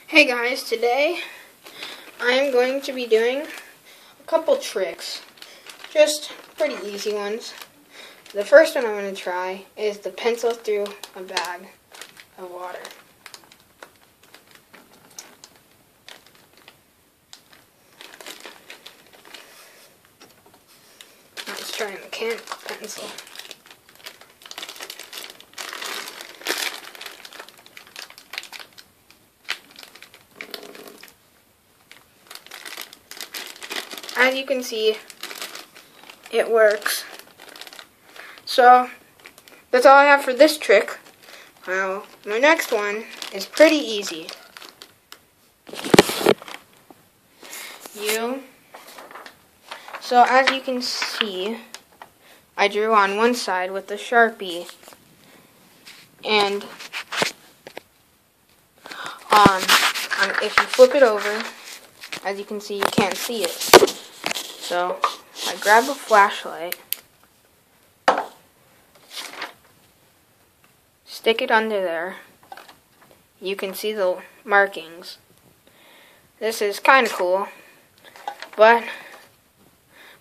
Hey guys, today I'm going to be doing a couple tricks, just pretty easy ones. The first one I'm going to try is the pencil through a bag of water. Let's try a mechanical pencil. As you can see, it works. So, that's all I have for this trick. Now, my next one is pretty easy. So as you can see, I drew on one side with the Sharpie, and if you flip it over, as you can see, you can't see it. So I grab a flashlight, stick it under there. You can see the markings. This is kind of cool, but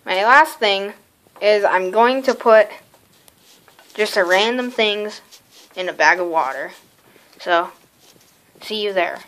my last thing is I'm going to put just a random things in a bag of water. So, see you there.